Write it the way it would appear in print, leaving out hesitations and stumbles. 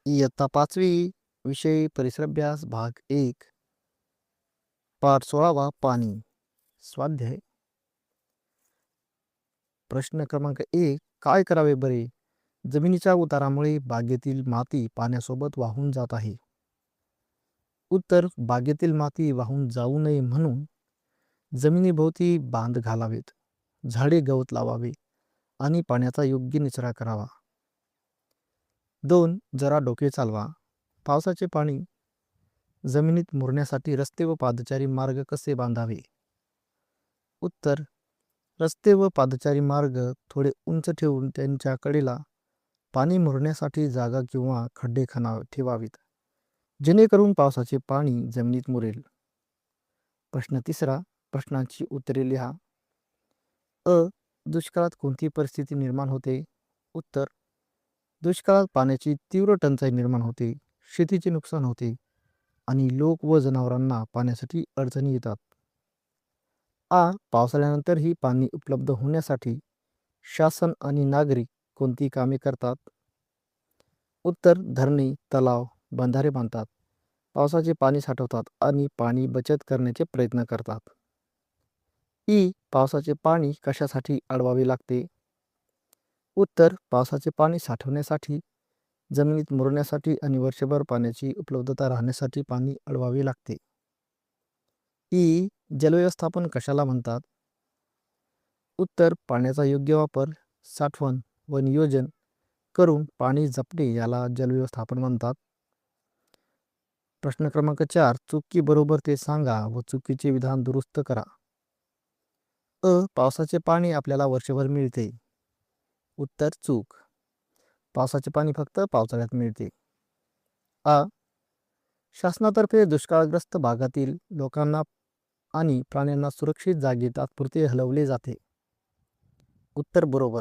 इयत्ता 5वी विषय परिसर अभ्यास भाग 1 पाठ 16वा पाणी स्वाध्याय प्रश्न क्रमांक 1 काय करावे बरे जमिनीच्या उतारामुळे बागेतील माती पाण्यासोबत वाहून जात आहे. उत्तर बागेतील माती वाहून जाऊ नये म्हणून जमिनीभोवती बांध घालावेत, झाडे गवत लावावे आणि पाण्याचा योग्य निचरा करावा. 2 जरा डोके चालवा. पावसाचे पाणी जमिनीत मुरण्यासाठी रस्ते व पादचारी मार्ग कसे बांधावे. उत्तर रस्ते व पादचारी मार्ग थोडे उंच ठेवून त्यांच्या कडेला पाणी मुरण्यासाठी जागा किंवा खड्डे ठेवावीत, जेणेकरून पावसाचे पाणी जमिनीत मुरेल. प्रश्न 3 प्रश्नांची उत्तरे लिहा. अ दुष्काळात कोणती परिस्थिती निर्माण होते. उत्तर दुष्काळात पाण्याची तीव्र टंचाई निर्माण होते, शेतीचे नुकसान होते आणि लोक व जनावरांना पाण्यासाठी अडचणी येतात. आ पावसाळ्यानंतरही पाणी उपलब्ध होण्यासाठी शासन आणि नागरिक कोणती कामे करतात. उत्तर धरणे, तलाव, बंधारे बांधतात, पावसाचे पाणी साठवतात आणि पाणी बचत करण्याचे प्रयत्न करतात. ई पावसाचे पाणी कशासाठी अडवावे लागते. उत्तर पावसाचे पाणी साठवण्यासाठी, जमिनीत मुरण्यासाठी आणि वर्षभर पाण्याची उपलब्धता राहण्यासाठी पाणी अडवावे लागते. ई जलव्यवस्थापन कशाला म्हणतात. उत्तर पाण्याचा योग्य वापर, साठवण व नियोजन करून पाणी जपणे याला जलव्यवस्थापन म्हणतात. प्रश्न क्रमांक 4 चुकी बरोबर ते सांगा व चुकीचे विधान दुरुस्त करा. अ पावसाचे पाणी आपल्याला वर्षभर मिळते. उत्तर चूक. पावसाचे पाणी फक्त पावसाळ्यात मिळते. आ शासनातर्फे दुष्काळग्रस्त भागातील लोकांना आणि प्राण्यांना सुरक्षित जागी तात्पुरते हलवले जाते. उत्तर बरोबर.